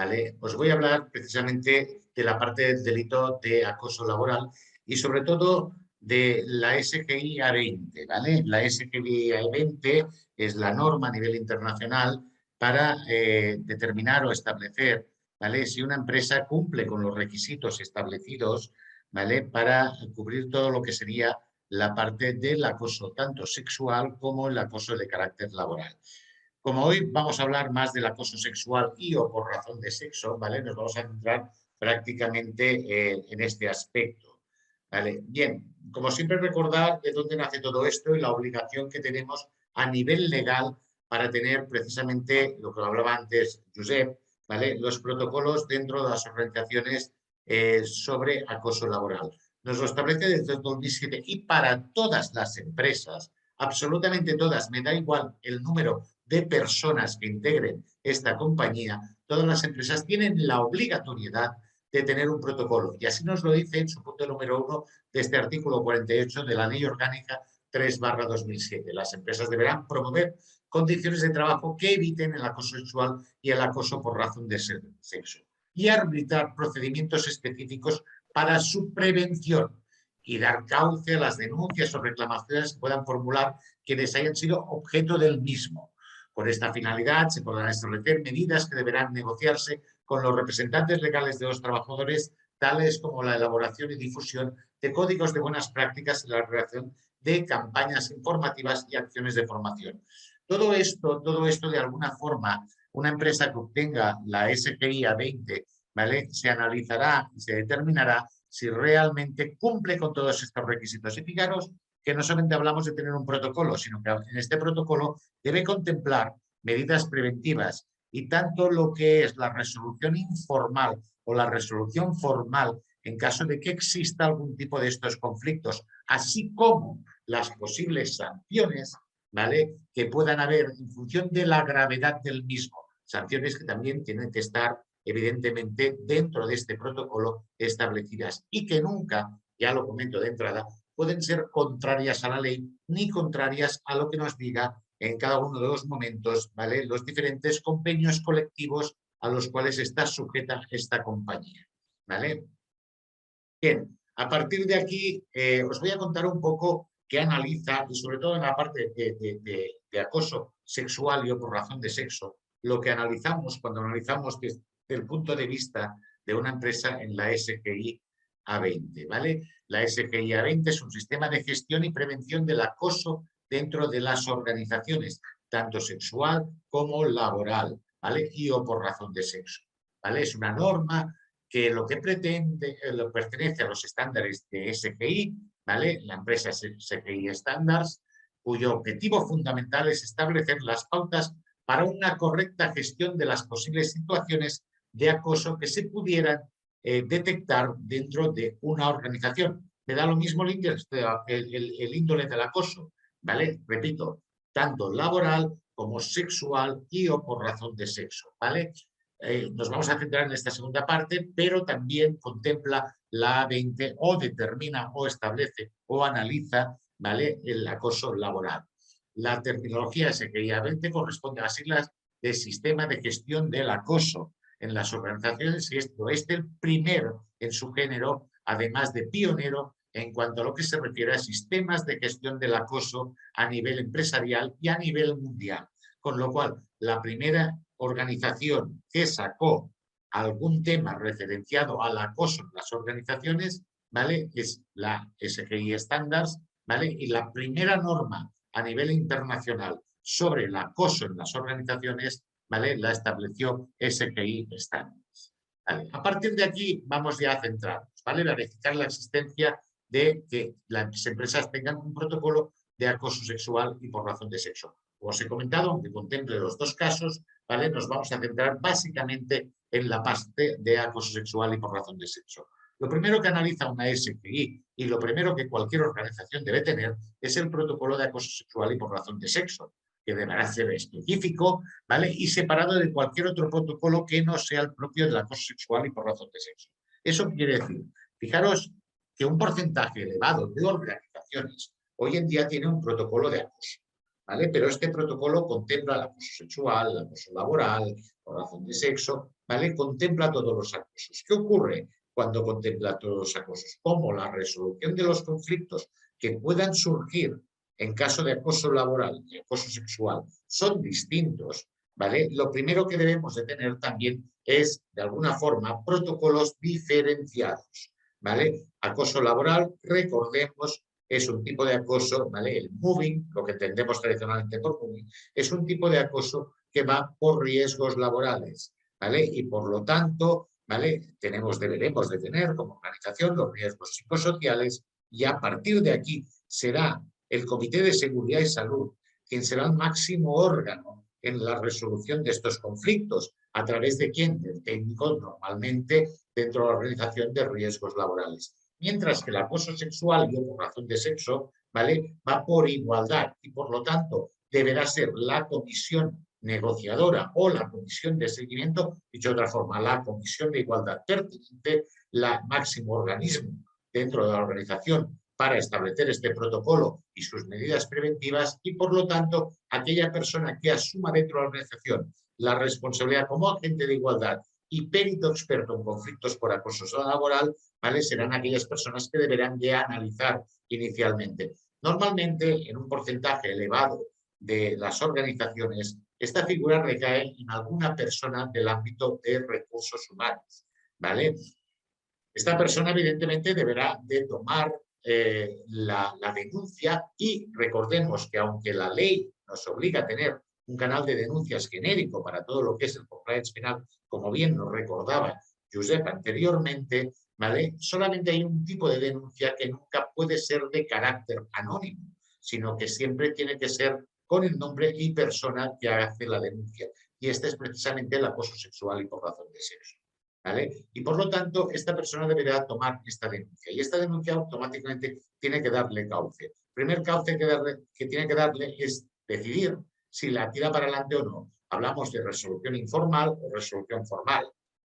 ¿vale? Os voy a hablar precisamente de la parte del delito de acoso laboral y sobre todo de la SGI A20, ¿vale? La SGI A20 es la norma a nivel internacional para determinar o establecer, ¿vale? Si una empresa cumple con los requisitos establecidos, ¿vale? Para cubrir todo lo que sería la parte del acoso, tanto sexual como el acoso de carácter laboral. Como hoy vamos a hablar más del acoso sexual y o por razón de sexo, ¿vale? Nos vamos a centrar prácticamente en este aspecto, ¿vale? Bien, como siempre recordar de dónde nace todo esto y la obligación que tenemos a nivel legal para tener precisamente lo que hablaba antes Josep, ¿vale? Los protocolos dentro de las organizaciones sobre acoso laboral. Nos lo establece desde el 2007 y para todas las empresas, absolutamente todas, me da igual el número de personas que integren esta compañía, todas las empresas tienen la obligatoriedad de tener un protocolo. Y así nos lo dice en su punto número 1 de este artículo 48 de la Ley Orgánica 3/2007. Las empresas deberán promover condiciones de trabajo que eviten el acoso sexual y el acoso por razón de sexo y arbitrar procedimientos específicos para su prevención y dar cauce a las denuncias o reclamaciones que puedan formular quienes hayan sido objeto del mismo. Con esta finalidad se podrán establecer medidas que deberán negociarse con los representantes legales de los trabajadores, tales como la elaboración y difusión de códigos de buenas prácticas y la creación de campañas informativas y acciones de formación. Todo esto de alguna forma, una empresa que obtenga la SGI A20, ¿vale? Se analizará y se determinará si realmente cumple con todos estos requisitos. Y fijaros que no solamente hablamos de tener un protocolo, sino que en este protocolo debe contemplar medidas preventivas y tanto lo que es la resolución informal o la resolución formal en caso de que exista algún tipo de estos conflictos, así como las posibles sanciones, ¿vale? Que puedan haber en función de la gravedad del mismo. Sanciones que también tienen que estar evidentemente dentro de este protocolo establecidas y que nunca, ya lo comento de entrada, pueden ser contrarias a la ley ni contrarias a lo que nos diga en cada uno de los momentos, ¿vale? Los diferentes convenios colectivos a los cuales está sujeta esta compañía, ¿vale? Bien, a partir de aquí os voy a contar un poco qué analiza, y sobre todo en la parte de acoso sexual y o por razón de sexo, lo que analizamos cuando analizamos desde el punto de vista de una empresa en la SGI A20, ¿vale? La SGI A20 es un sistema de gestión y prevención del acoso dentro de las organizaciones, tanto sexual como laboral, ¿vale? Y o por razón de sexo, ¿vale? Es una norma que lo que pretende, lo pertenece a los estándares de SGI, ¿vale? La empresa es SGI Standards, cuyo objetivo fundamental es establecer las pautas para una correcta gestión de las posibles situaciones de acoso que se pudieran detectar dentro de una organización. Me da lo mismo el índole del acoso, ¿vale? Repito, tanto laboral como sexual y o por razón de sexo, ¿vale? Nos vamos a centrar en esta segunda parte, pero también contempla la A20 o determina o establece o analiza, ¿vale? El acoso laboral. La terminología SGI A20 corresponde a las siglas de Sistema de Gestión del Acoso en las organizaciones y esto es el primero en su género, además de pionero en cuanto a lo que se refiere a sistemas de gestión del acoso a nivel empresarial y a nivel mundial. Con lo cual, la primera organización que sacó algún tema referenciado al acoso en las organizaciones, ¿vale? Es la SGI Standards, ¿vale? Y la primera norma a nivel internacional sobre el acoso en las organizaciones, ¿vale? La estableció SGI Standards. ¿Vale? A partir de aquí vamos ya a centrarnos, ¿vale? Verificar la existencia de que las empresas tengan un protocolo de acoso sexual y por razón de sexo. Como os he comentado, aunque contemple los dos casos, ¿vale? Nos vamos a centrar básicamente en la parte de acoso sexual y por razón de sexo. Lo primero que analiza una SGI y lo primero que cualquier organización debe tener es el protocolo de acoso sexual y por razón de sexo, que deberá ser específico, ¿vale? Y separado de cualquier otro protocolo que no sea el propio del acoso sexual y por razón de sexo. Eso quiere decir, fijaros que un porcentaje elevado de organizaciones hoy en día tiene un protocolo de acoso, ¿vale? Pero este protocolo contempla el acoso sexual, el acoso laboral, por razón de sexo, ¿vale? Contempla todos los acosos. ¿Qué ocurre cuando contempla todos los acosos? Como la resolución de los conflictos que puedan surgir en caso de acoso laboral y acoso sexual son distintos, ¿vale? Lo primero que debemos de tener también es, de alguna forma, protocolos diferenciados, ¿vale? Acoso laboral, recordemos, es un tipo de acoso, ¿vale? El moving, lo que entendemos tradicionalmente por moving, es un tipo de acoso que va por riesgos laborales, ¿vale? Y por lo tanto, ¿vale? Deberemos de tener como organización los riesgos psicosociales y a partir de aquí será el Comité de Seguridad y Salud quien será el máximo órgano en la resolución de estos conflictos. ¿A través de quién? Del técnico, normalmente dentro de la organización de riesgos laborales. Mientras que el acoso sexual, yo por razón de sexo, ¿vale? Va por igualdad y por lo tanto deberá ser la comisión negociadora o la comisión de seguimiento, dicho de otra forma, la comisión de igualdad pertinente, la máximo organismo dentro de la organización para establecer este protocolo y sus medidas preventivas y, por lo tanto, aquella persona que asuma dentro de la organización la responsabilidad como agente de igualdad y perito experto en conflictos por acoso laboral, ¿vale? Serán aquellas personas que deberán de analizar inicialmente. Normalmente, en un porcentaje elevado de las organizaciones, esta figura recae en alguna persona del ámbito de recursos humanos, ¿vale? Esta persona, evidentemente, deberá de tomar la denuncia y recordemos que aunque la ley nos obliga a tener un canal de denuncias genérico para todo lo que es el compliance penal, como bien nos recordaba Josep anteriormente, ¿vale? Solamente hay un tipo de denuncia que nunca puede ser de carácter anónimo, sino que siempre tiene que ser con el nombre y persona que hace la denuncia. Y este es precisamente el acoso sexual y por razón de sexo, ¿vale? Y por lo tanto, esta persona deberá tomar esta denuncia. Y esta denuncia automáticamente tiene que darle cauce. El primer cauce que tiene que darle es decidir si la tira para adelante o no. Hablamos de resolución informal o resolución formal,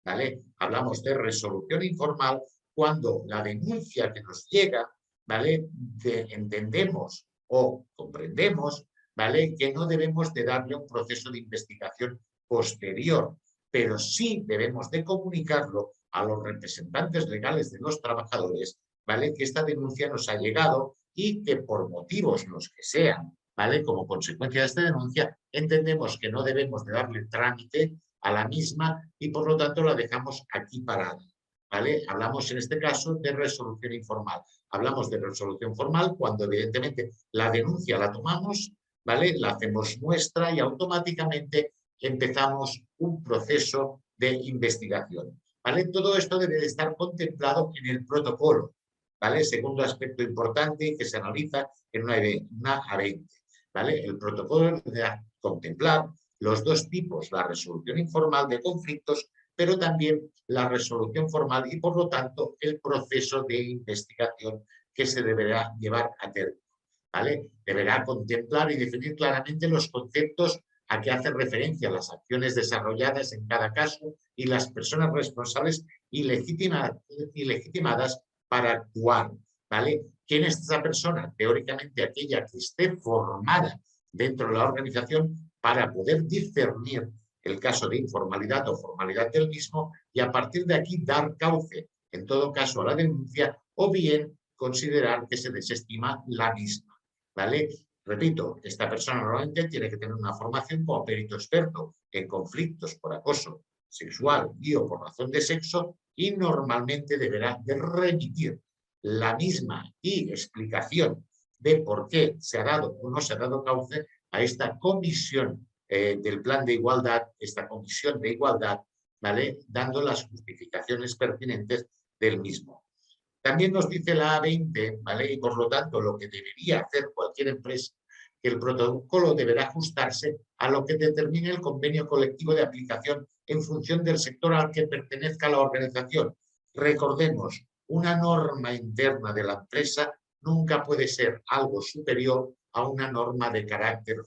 ¿vale? Hablamos de resolución informal cuando la denuncia que nos llega, ¿vale? Entendemos o comprendemos, ¿vale? Que no debemos de darle un proceso de investigación posterior, pero sí debemos de comunicarlo a los representantes legales de los trabajadores, ¿vale? Que esta denuncia nos ha llegado y que por motivos los que sean, ¿vale? Como consecuencia de esta denuncia, entendemos que no debemos de darle trámite a la misma y por lo tanto la dejamos aquí parada, ¿vale? Hablamos en este caso de resolución informal. Hablamos de resolución formal cuando evidentemente la denuncia la tomamos, ¿vale? La hacemos nuestra y automáticamente empezamos un proceso de investigación, ¿vale? Todo esto debe de estar contemplado en el protocolo, ¿vale? Segundo aspecto importante que se analiza en una A20, ¿vale? El protocolo debe contemplar los dos tipos, la resolución informal de conflictos, pero también la resolución formal y, por lo tanto, el proceso de investigación que se deberá llevar a término, ¿vale? Deberá contemplar y definir claramente los conceptos a que hace referencia las acciones desarrolladas en cada caso y las personas responsables y legitimadas para actuar, ¿vale? ¿Quién es esa persona? Teóricamente aquella que esté formada dentro de la organización para poder discernir el caso de informalidad o formalidad del mismo y a partir de aquí dar cauce, en todo caso, a la denuncia o bien considerar que se desestima la misma, ¿vale? Repito, esta persona normalmente tiene que tener una formación como perito experto en conflictos por acoso sexual y o por razón de sexo y normalmente deberá de remitir la misma y explicación de por qué se ha dado o no se ha dado cauce a esta comisión del plan de igualdad, esta comisión de igualdad, ¿vale? Dando las justificaciones pertinentes del mismo. También nos dice la A20, ¿vale? Y por lo tanto lo que debería hacer cualquier empresa, que el protocolo deberá ajustarse a lo que determine el convenio colectivo de aplicación en función del sector al que pertenezca la organización. Recordemos, una norma interna de la empresa nunca puede ser algo superior a una norma de carácter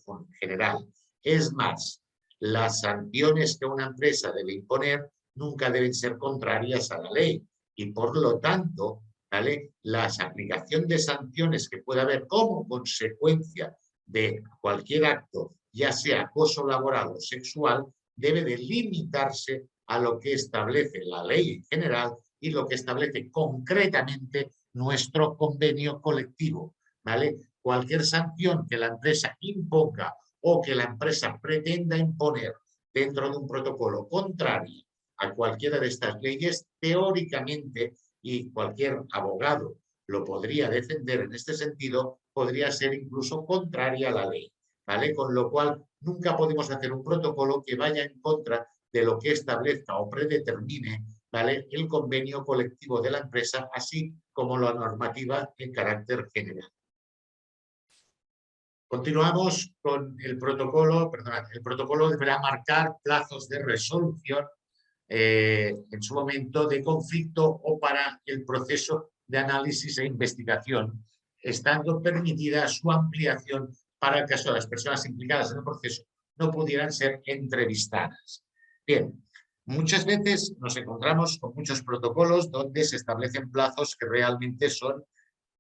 general. Es más, las sanciones que una empresa debe imponer nunca deben ser contrarias a la ley y por lo tanto, ¿vale? La aplicación de sanciones que pueda haber como consecuencia de cualquier acto, ya sea acoso laboral o sexual, debe de limitarse a lo que establece la ley en general y lo que establece concretamente nuestro convenio colectivo, ¿vale? Cualquier sanción que la empresa imponga o que la empresa pretenda imponer dentro de un protocolo contrario a cualquiera de estas leyes, teóricamente, y cualquier abogado lo podría defender en este sentido, podría ser incluso contraria a la ley, ¿vale? Con lo cual, nunca podemos hacer un protocolo que vaya en contra de lo que establezca o predetermine, ¿vale?, el convenio colectivo de la empresa, así como la normativa en carácter general. Continuamos con el protocolo. El protocolo deberá marcar plazos de resolución en su momento de conflicto o para el proceso de análisis e investigación, estando permitida su ampliación para el caso de las personas implicadas en el proceso no pudieran ser entrevistadas. Bien, muchas veces nos encontramos con muchos protocolos donde se establecen plazos que realmente son,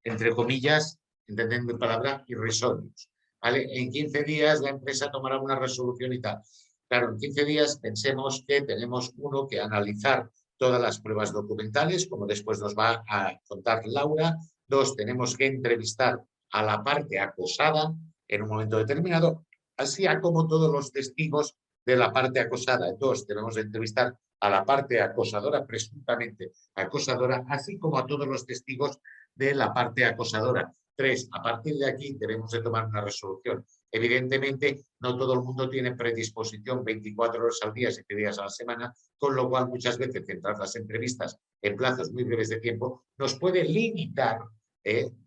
entre comillas, entendiendo mi palabra, irrisorios. ¿Vale? En 15 días la empresa tomará una resolución y tal. Claro, en 15 días pensemos que tenemos que analizar todas las pruebas documentales, como después nos va a contar Laura. 2, tenemos que entrevistar a la parte acosada en un momento determinado, así como todos los testigos de la parte acosada. 2, tenemos que entrevistar a la parte acosadora, presuntamente acosadora, así como a todos los testigos de la parte acosadora. 3, a partir de aquí debemos de tomar una resolución. Evidentemente, no todo el mundo tiene predisposición 24 horas al día, 7 días a la semana, con lo cual muchas veces centrar las entrevistas en plazos muy breves de tiempo nos puede limitar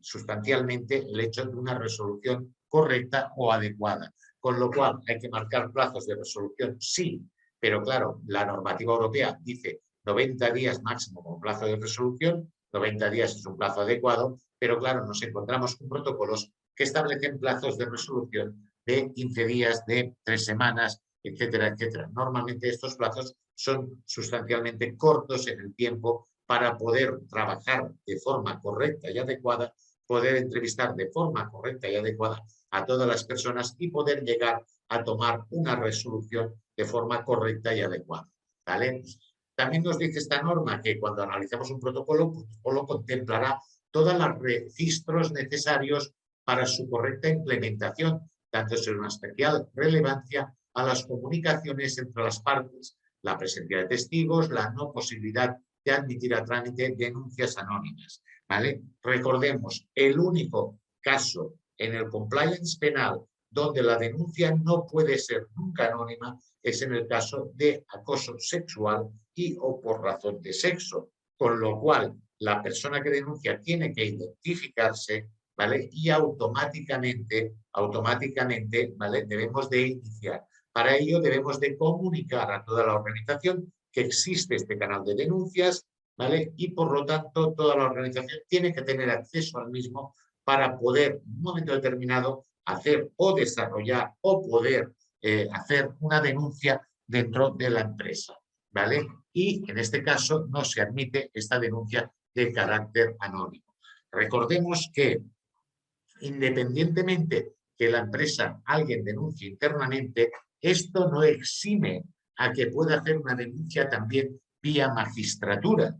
sustancialmente el hecho de una resolución correcta o adecuada. Con lo cual hay que marcar plazos de resolución, sí, pero claro, la normativa europea dice 90 días máximo como plazo de resolución, 90 días es un plazo adecuado, pero claro, nos encontramos con protocolos que establecen plazos de resolución de 15 días, de 3 semanas, etcétera, etcétera. Normalmente estos plazos son sustancialmente cortos en el tiempo para poder trabajar de forma correcta y adecuada, poder entrevistar de forma correcta y adecuada a todas las personas y poder llegar a tomar una resolución de forma correcta y adecuada. ¿Vale? También nos dice esta norma que cuando analicemos un protocolo, el protocolo contemplará todos los registros necesarios para su correcta implementación, dándose una especial relevancia a las comunicaciones entre las partes, la presencia de testigos, la no posibilidad de admitir a trámite denuncias anónimas. ¿Vale? Recordemos, el único caso en el compliance penal donde la denuncia no puede ser nunca anónima es en el caso de acoso sexual y o por razón de sexo, con lo cual la persona que denuncia tiene que identificarse, ¿vale? Y automáticamente, ¿vale?, debemos de iniciar. Para ello debemos de comunicar a toda la organización que existe este canal de denuncias, ¿vale? Y por lo tanto toda la organización tiene que tener acceso al mismo para poder en un momento determinado hacer o desarrollar o poder hacer una denuncia dentro de la empresa, ¿vale? Y en este caso no se admite esta denuncia de carácter anónimo. Recordemos que independientemente que la empresa alguien denuncie internamente, esto no exime a que pueda hacer una denuncia también vía magistratura,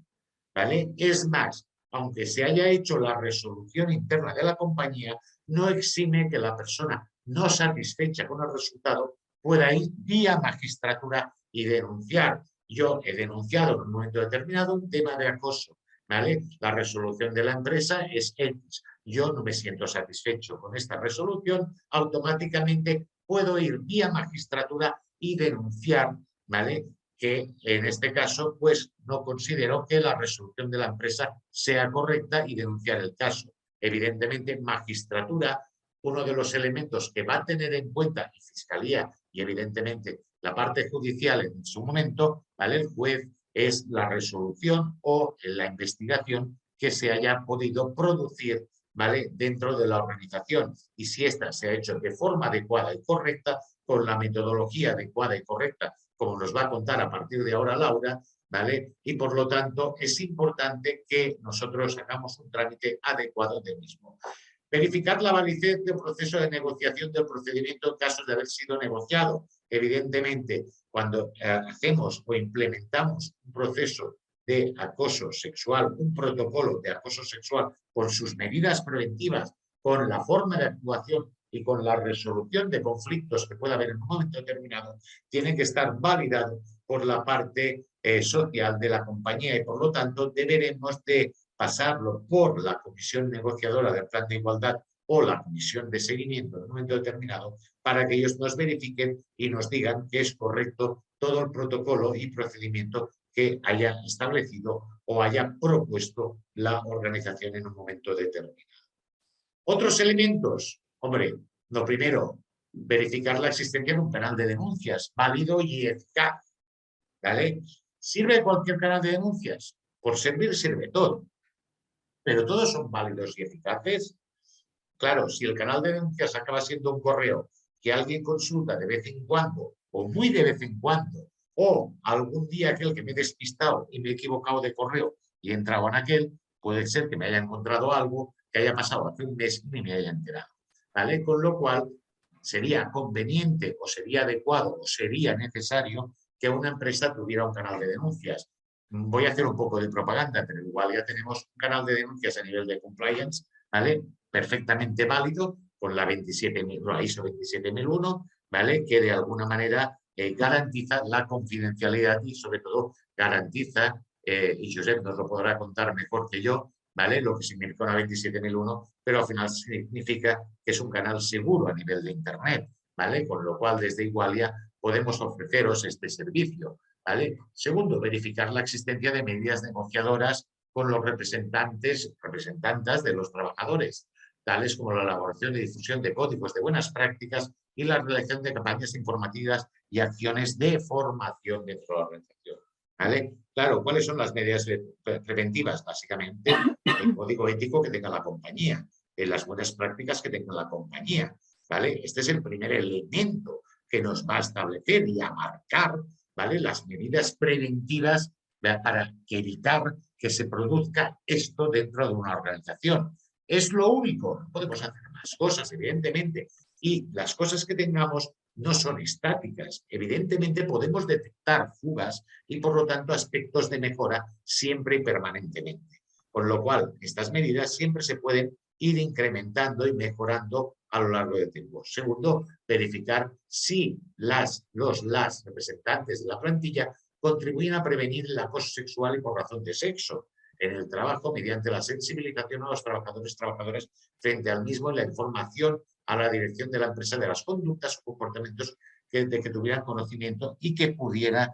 ¿vale? Es más, aunque se haya hecho la resolución interna de la compañía, no exime que la persona no satisfecha con el resultado pueda ir vía magistratura y denunciar. Yo he denunciado en un momento determinado un tema de acoso, ¿vale? La resolución de la empresa es X. Yo no me siento satisfecho con esta resolución, automáticamente puedo ir vía magistratura y denunciar, ¿vale?, que en este caso pues no considero que la resolución de la empresa sea correcta y denunciar el caso. Evidentemente, magistratura, uno de los elementos que va a tener en cuenta y Fiscalía y evidentemente la parte judicial en su momento, ¿vale?, el juez, es la resolución o la investigación que se haya podido producir, ¿vale?, dentro de la organización. Y si esta se ha hecho de forma adecuada y correcta, con la metodología adecuada y correcta, como nos va a contar a partir de ahora Laura, ¿vale? Y por lo tanto es importante que nosotros hagamos un trámite adecuado del mismo. Verificar la validez del proceso de negociación del procedimiento en caso de haber sido negociado. Evidentemente, cuando hacemos o implementamos un proceso de acoso sexual, un protocolo de acoso sexual con sus medidas preventivas, con la forma de actuación y con la resolución de conflictos que pueda haber en un momento determinado, tiene que estar validado por la parte social de la compañía y, por lo tanto, deberemos de pasarlo por la comisión negociadora del plan de igualdad o la comisión de seguimiento en un momento determinado para que ellos nos verifiquen y nos digan que es correcto todo el protocolo y procedimiento que haya establecido o haya propuesto la organización en un momento determinado. Otros elementos, hombre, lo primero, verificar la existencia de un canal de denuncias válido y eficaz, ¿vale? ¿Sirve cualquier canal de denuncias? Por servir sirve todo, pero todos son válidos y eficaces. Claro, si el canal de denuncias acaba siendo un correo que alguien consulta de vez en cuando o muy de vez en cuando, o algún día aquel que me he despistado y me he equivocado de correo y he entrado en aquel, puede ser que me haya encontrado algo que haya pasado hace un mes y ni me haya enterado, ¿vale? Con lo cual sería conveniente o sería adecuado o sería necesario que una empresa tuviera un canal de denuncias. Voy a hacer un poco de propaganda, pero igual ya tenemos un canal de denuncias a nivel de compliance, ¿vale? Perfectamente válido con la 27.000, la ISO 27001, ¿vale? Que de alguna manera garantiza la confidencialidad y sobre todo garantiza, y Josep nos lo podrá contar mejor que yo, ¿vale? Lo que significa una 27001, pero al final significa que es un canal seguro a nivel de Internet, ¿vale? Con lo cual desde Igualia podemos ofreceros este servicio, ¿vale? Segundo, verificar la existencia de medidas negociadoras con los representantes de los trabajadores, tales como la elaboración y difusión de códigos de buenas prácticas y la realización de campañas informativas y acciones de formación dentro de la organización. ¿Vale? Claro, ¿cuáles son las medidas preventivas? Básicamente, el código ético que tenga la compañía, las buenas prácticas que tenga la compañía. ¿Vale? Este es el primer elemento que nos va a establecer y a marcar, ¿vale? Las medidas preventivas para evitar que se produzca esto dentro de una organización. ¿Es lo único? No podemos hacer más cosas, evidentemente. Y las cosas que tengamos no son estáticas. Evidentemente podemos detectar fugas y, por lo tanto, aspectos de mejora siempre y permanentemente. Con lo cual, estas medidas siempre se pueden ir incrementando y mejorando a lo largo del tiempo. Segundo, verificar si las representantes de la plantilla contribuyen a prevenir el acoso sexual y por razón de sexo en el trabajo mediante la sensibilización a los trabajadores y trabajadoras frente al mismo y la información a la dirección de la empresa de las conductas o comportamientos de que tuvieran conocimiento y que pudiera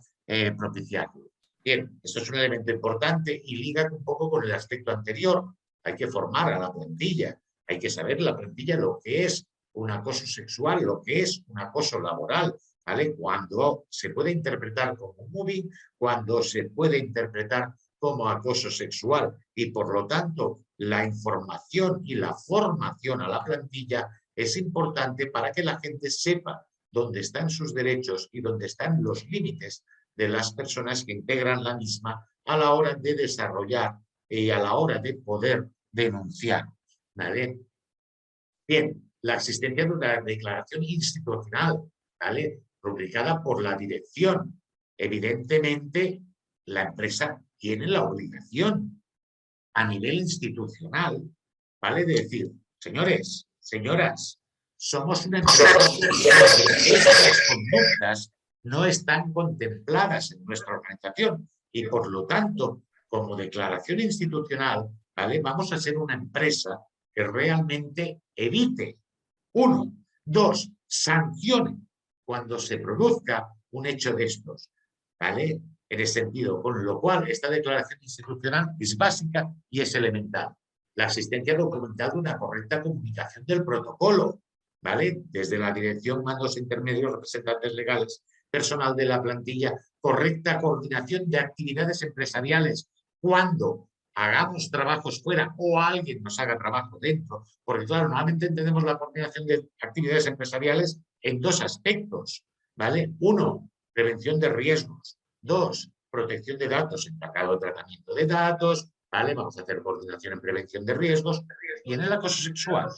propiciarlo. Bien, esto es un elemento importante y liga un poco con el aspecto anterior. Hay que formar a la plantilla, hay que saber la plantilla lo que es un acoso sexual, lo que es un acoso laboral, ¿vale? Cuando se puede interpretar como mobbing, cuando se puede interpretar como acoso sexual y, por lo tanto, la información y la formación a la plantilla es importante para que la gente sepa dónde están sus derechos y dónde están los límites de las personas que integran la misma a la hora de desarrollar y a la hora de poder denunciar, ¿vale? Bien, la existencia de una declaración institucional, ¿vale? Publicada por la dirección. Evidentemente, la empresa tiene la obligación a nivel institucional, ¿vale? De decir, señores, señoras, somos una empresa que estas conductas no están contempladas en nuestra organización y, por lo tanto, como declaración institucional, ¿vale? Vamos a ser una empresa que realmente evite, uno, dos, sancione cuando se produzca un hecho de estos, ¿vale? En ese sentido, con lo cual esta declaración institucional es básica y es elemental. La existencia documental de una correcta comunicación del protocolo, ¿vale? Desde la dirección, mandos intermedios, representantes legales, personal de la plantilla, correcta coordinación de actividades empresariales cuando hagamos trabajos fuera o alguien nos haga trabajo dentro, porque claro, normalmente entendemos la coordinación de actividades empresariales en dos aspectos, ¿vale? Uno, prevención de riesgos. Dos, protección de datos, encargado de tratamiento de datos, ¿vale? Vamos a hacer coordinación en prevención de riesgos. Y en el acoso sexual,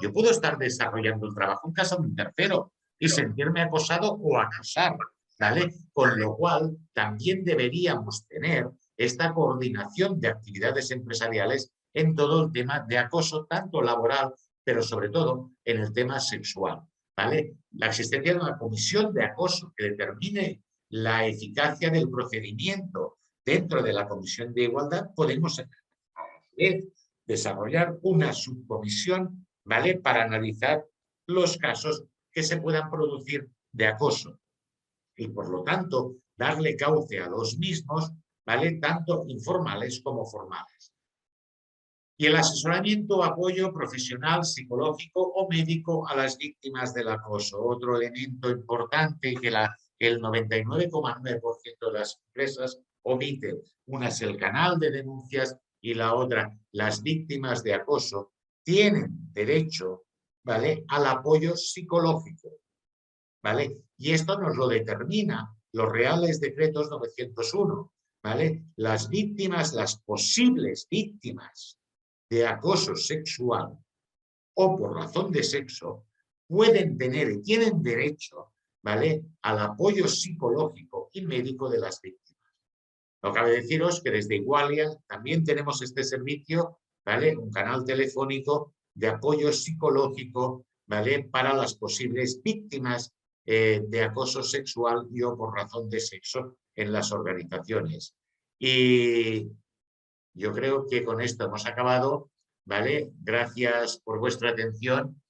yo puedo estar desarrollando un trabajo en casa de un tercero y sentirme acosado o acosar, ¿vale? Con lo cual, también deberíamos tener esta coordinación de actividades empresariales en todo el tema de acoso, tanto laboral, pero sobre todo en el tema sexual, ¿vale? La existencia de una comisión de acoso que determine la eficacia del procedimiento dentro de la comisión de igualdad, podemos a su vez desarrollar una subcomisión, ¿vale? Para analizar los casos que se puedan producir de acoso y, por lo tanto, darle cauce a los mismos, ¿vale? Tanto informales como formales. Y el asesoramiento, apoyo profesional, psicológico o médico a las víctimas del acoso. Otro elemento importante que el 99,9% de las empresas omite. Una es el canal de denuncias y la otra, las víctimas de acoso tienen derecho, ¿vale?, al apoyo psicológico, ¿vale? Y esto nos lo determina los Reales Decretos 901, ¿vale? Las víctimas, las posibles víctimas de acoso sexual o por razón de sexo pueden tener y tienen derecho, ¿vale?, al apoyo psicológico y médico de las víctimas. No cabe deciros que desde Igualia también tenemos este servicio, ¿vale?, un canal telefónico de apoyo psicológico, ¿vale?, para las posibles víctimas de acoso sexual y o por razón de sexo en las organizaciones. Y yo creo que con esto hemos acabado, ¿vale? Gracias por vuestra atención